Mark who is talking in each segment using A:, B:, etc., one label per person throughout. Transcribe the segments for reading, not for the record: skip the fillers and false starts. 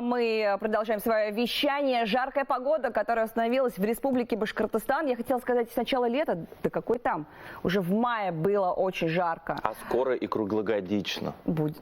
A: Мы продолжаем свое вещание. Жаркая погода, которая установилась в Республике Башкортостан. Я хотела сказать, с начала лета, да какой там, уже в мае было очень жарко.
B: А скоро и круглогодично.
A: Будет.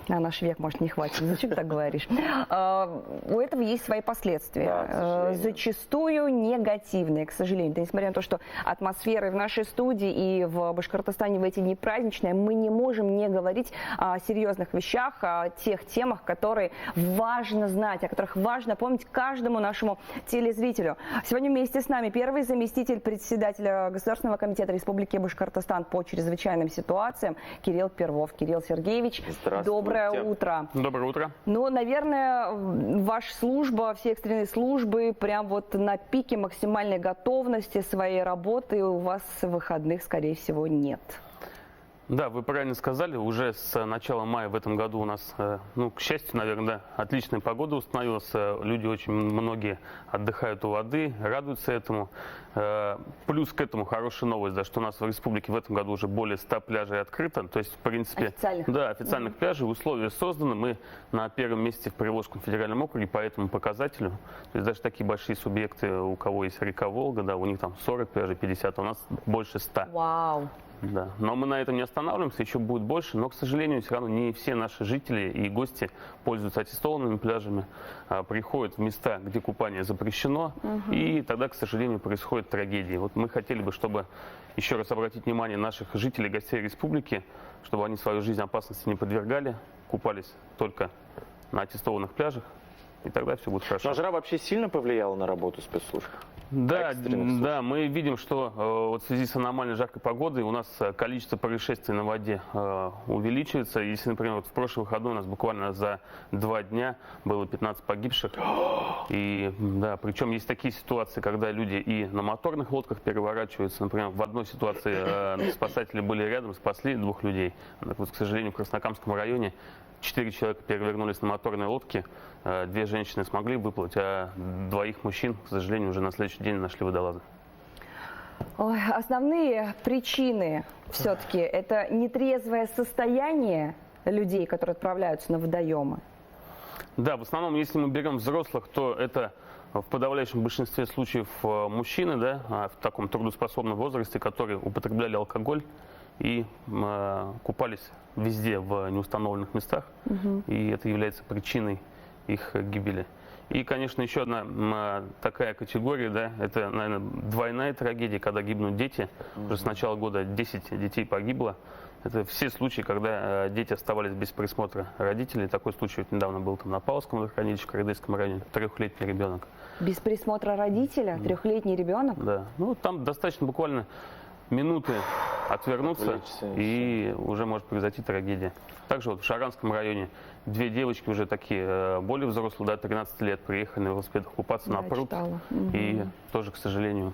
A: На наш век, может, не хватит. Зачем ты так говоришь? У этого есть свои последствия.
B: Да,
A: зачастую негативные, к сожалению. Да, несмотря на то, что атмосфера в нашей студии и в Башкортостане в эти дни праздничная, мы не можем не говорить о серьезных вещах, о тех темах, которые важно знать, о которых важно помнить каждому нашему телезрителю. Сегодня вместе с нами первый заместитель председателя Государственного комитета Республики Башкортостан по чрезвычайным ситуациям Кирилл Первов. Кирилл Сергеевич, доброе утро.
C: Доброе утро.
A: Ну, наверное, ваша служба, все экстренные службы прям вот на пике максимальной готовности своей работы. У вас выходных, скорее всего, нет.
C: Да, вы правильно сказали, уже с начала мая в этом году у нас, ну, к счастью, наверное, да, отличная погода установилась. Люди очень многие отдыхают у воды, радуются этому. Плюс к этому хорошая новость, да, что у нас в республике в этом году уже более 100 пляжей открыто. То есть, в принципе, официальных пляжей, условия созданы. Мы на первом месте в Приволжском федеральном округе по этому показателю. То есть даже такие большие субъекты, у кого есть река Волга, да, у них там 40 пляжей, 50, а у нас больше 100.
A: Вау!
C: Да. Но мы на этом не останавливаемся, еще будет больше. Но, к сожалению, все равно не все наши жители и гости пользуются аттестованными пляжами, приходят в места, где купание запрещено, и тогда, к сожалению, происходят трагедии. Вот мы хотели бы, чтобы еще раз обратить внимание наших жителей, гостей республики, чтобы они свою жизнь опасности не подвергали, купались только на аттестованных пляжах, и тогда все будет хорошо.
B: Но жара вообще сильно повлияла на работу спецслужб?
C: Да, да, мы видим, что вот в связи с аномально жаркой погодой у нас количество происшествий на воде увеличивается. Если, например, вот в прошлый выходной у нас буквально за 2 дня было 15 погибших. И да, причем есть такие ситуации, когда люди и на моторных лодках переворачиваются. Например, в одной ситуации спасатели были рядом, спасли 2 людей. Так вот, к сожалению, в Краснокамском районе 4 человека перевернулись на моторной лодке, 2 женщины смогли выплыть, а 2 мужчин, к сожалению, уже на следующий день нашли водолазы.
A: Ой, основные причины все-таки это нетрезвое состояние людей, которые отправляются на водоемы.
C: Да, в основном, если мы берем взрослых, то это в подавляющем большинстве случаев мужчины, да, в таком трудоспособном возрасте, которые употребляли алкоголь и купались везде в неустановленных местах, и это является причиной их гибели. И, конечно, еще одна такая категория, да, это, наверное, двойная трагедия, когда гибнут дети. Уже с начала года 10 детей погибло. Это все случаи, когда дети оставались без присмотра родителей. Такой случай вот недавно был там на Павловском водохранилище, в Карадайском районе, 3-летний ребенок.
A: Без присмотра родителя? 3-летний ребенок?
C: Да, ну там достаточно буквально минуты отвернуться, и уже может произойти трагедия. Также вот в Шаранском районе 2 девочки уже такие более взрослые, да, 13 лет, приехали на велосипедах купаться на пруд и тоже, к сожалению,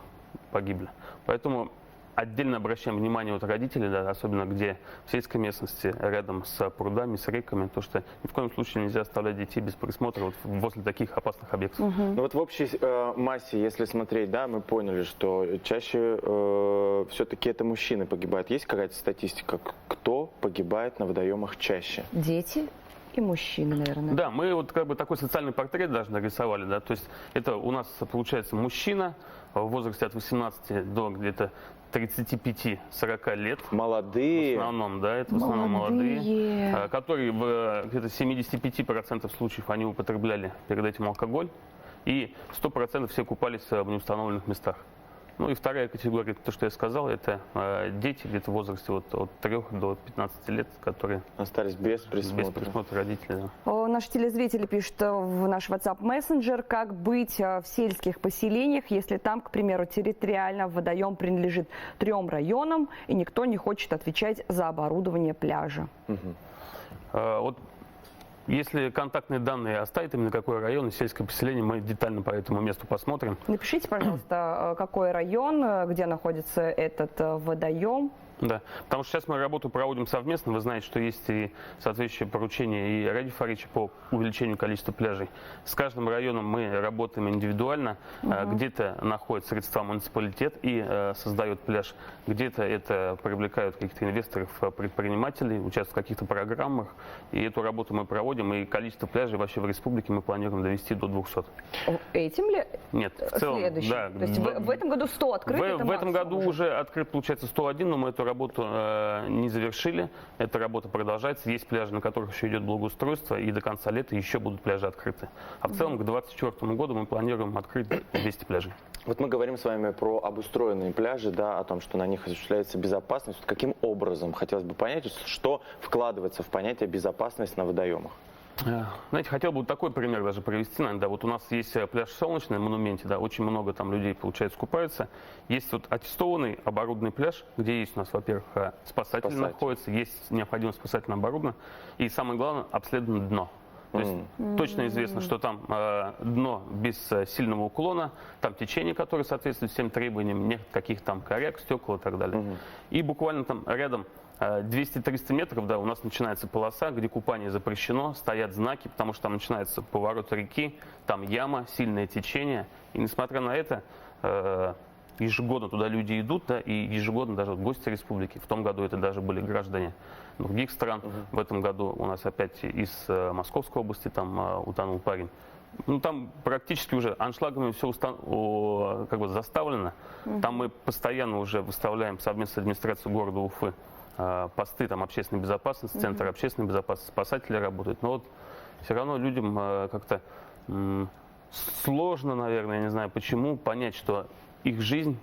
C: погибли. Поэтому отдельно обращаем внимание вот родителей, да, особенно где в сельской местности, рядом с прудами, с реками, то что ни в коем случае нельзя оставлять детей без присмотра вот возле таких опасных объектов.
B: Ну вот в общей массе, если смотреть, да, мы поняли, что чаще все-таки это мужчины погибают. Есть какая-то статистика, кто погибает на водоемах чаще?
A: Дети и мужчины, наверное.
C: Да, мы вот как бы такой социальный портрет даже нарисовали, да, то есть это у нас получается мужчина в возрасте от 18 до где-то 35-40 лет.
B: Молодые.
C: В основном, да, это в основном молодые, которые в где-то 75% случаев они употребляли перед этим алкоголь, и 100% все купались в неустановленных местах. Ну и вторая категория, то, что я сказал, это дети где-то в возрасте вот, от 3 до 15 лет, которые
B: остались без присмотра.
C: Без присмотра родителей. Да.
A: Наши телезрители пишут в наш WhatsApp мессенджер, как быть в сельских поселениях, если там, к примеру, территориально водоем принадлежит 3 районам, и никто не хочет отвечать за оборудование пляжа.
C: Вот если контактные данные оставят, именно какой район и сельское поселение, мы детально по этому месту посмотрим.
A: Напишите, пожалуйста, какой район, где находится этот водоем.
C: Да, потому что сейчас мы работу проводим совместно. Вы знаете, что есть и соответствующее поручение и Ради Фарича по увеличению количества пляжей. С каждым районом мы работаем индивидуально. Где-то находит средства муниципалитет и создает пляж. Где-то это привлекают каких-то инвесторов, предпринимателей, участвуют в каких-то программах. И эту работу мы проводим. И количество пляжей вообще в республике мы планируем довести до 200.
A: Этим ли?
C: Нет, в целом,
A: Следующим?
C: да.
A: То есть в этом году 100 открыто?
C: В этом году уже открыт, получается, 101, но мы эту работу не завершили. Эта работа продолжается. Есть пляжи, на которых еще идет благоустройство, и до конца лета еще будут пляжи открыты. А в целом к 2024 году мы планируем открыть 200 пляжей.
B: Вот мы говорим с вами про обустроенные пляжи, да, о том, что на них осуществляется безопасность. Вот каким образом, хотелось бы понять, что вкладывается в понятие безопасность на водоемах?
C: Знаете, хотел бы вот такой пример даже привести, наверное, да. Вот у нас есть пляж Солнечный на Монументе, да, очень много там людей, получается, купаются. Есть вот аттестованный оборудованный пляж, где есть у нас, во-первых, спасатели находятся, есть необходимое спасательное оборудование, и самое главное, обследовано дно. То есть точно известно, что там дно без сильного уклона, там течение, которое соответствует всем требованиям, нет каких там коряк, стекол и так далее. И буквально там рядом 200-300 метров, да, у нас начинается полоса, где купание запрещено, стоят знаки, потому что там начинается поворот реки, там яма, сильное течение. И несмотря на это, ежегодно туда люди идут, да, и ежегодно даже вот гости республики, в том году это даже были граждане других стран, в этом году у нас опять из Московской области там утонул парень. Ну, там практически уже аншлагами все как бы заставлено. Там мы постоянно уже выставляем совместно с администрацией города Уфы посты там общественной безопасности, центр общественной безопасности, спасатели работают. Но вот все равно людям как-то сложно, наверное, я не знаю почему, понять, что их жизнь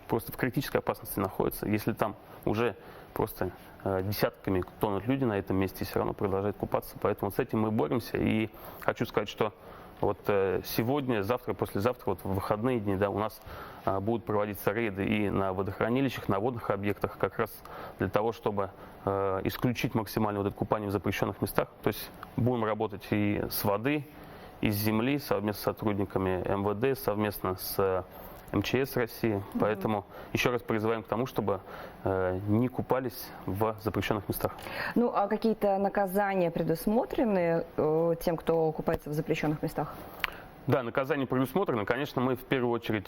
C: просто в критической опасности находится, если там уже просто десятками тонут люди на этом месте и все равно продолжают купаться. Поэтому с этим мы боремся. И хочу сказать, что вот сегодня, завтра, послезавтра, вот в выходные дни, да, у нас будут проводиться рейды и на водохранилищах, на водных объектах, как раз для того, чтобы исключить максимально вот это купание в запрещенных местах. То есть будем работать и с воды, и с земли, совместно с сотрудниками МВД, совместно с МЧС России. Поэтому еще раз призываем к тому, чтобы не купались в запрещенных местах.
A: Ну, а какие-то наказания предусмотрены тем, кто купается в запрещенных местах?
C: Да, наказание предусмотрено. Конечно, мы в первую очередь,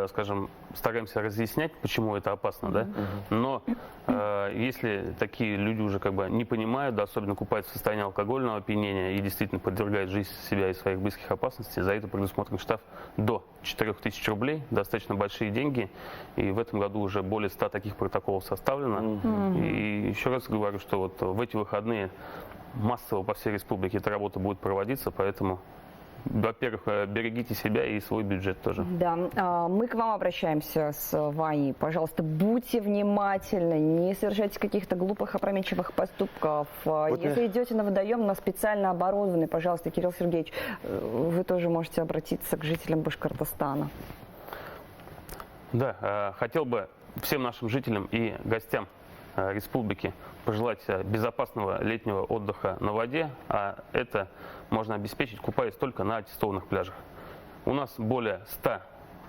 C: скажем, стараемся разъяснять, почему это опасно, да. Но если такие люди уже как бы не понимают, да, особенно купаются в состоянии алкогольного опьянения и действительно подвергают жизнь себя и своих близких опасности, за это предусмотрен штраф до 4000 рублей, достаточно большие деньги. И в этом году уже более 100 таких протоколов составлено. И еще раз говорю, что вот в эти выходные массово по всей республике эта работа будет проводиться, поэтому, во-первых, берегите себя и свой бюджет тоже.
A: Да, мы к вам обращаемся с Ваней. Пожалуйста, будьте внимательны, не совершайте каких-то глупых, опрометчивых поступков. Если идете на водоем, на специально оборудованный, пожалуйста, Кирилл Сергеевич, вы тоже можете обратиться к жителям Башкортостана.
C: Да, хотел бы всем нашим жителям и гостям республики пожелать безопасного летнего отдыха на воде, а это можно обеспечить, купаясь только на аттестованных пляжах. У нас более 100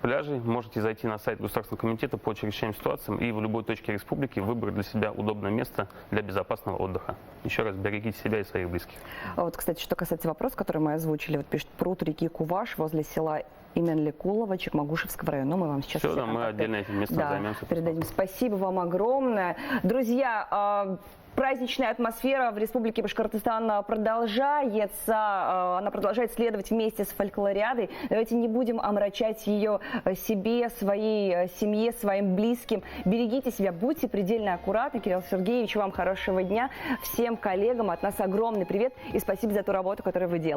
C: пляжей. Можете зайти на сайт Государственного комитета по чрезвычайным ситуациям и в любой точке республики выбрать для себя удобное место для безопасного отдыха. Еще раз, берегите себя и своих близких.
A: Вот, кстати, что касается вопроса, который мы озвучили, вот пишет: пруд реки Куваш возле села Именликулова Чекмагушевского района. Мы вам сейчас
C: все, да, мы отдельно этим местом займемся.
A: Передадим. Спасибо вам огромное. Друзья, праздничная атмосфера в Республике Башкортостан продолжается. Она продолжает следовать вместе с фольклориадой. Давайте не будем омрачать ее себе, своей семье, своим близким. Берегите себя, будьте предельно аккуратны. Кирилл Сергеевич, вам хорошего дня. Всем коллегам от нас огромный привет и спасибо за ту работу, которую вы делаете.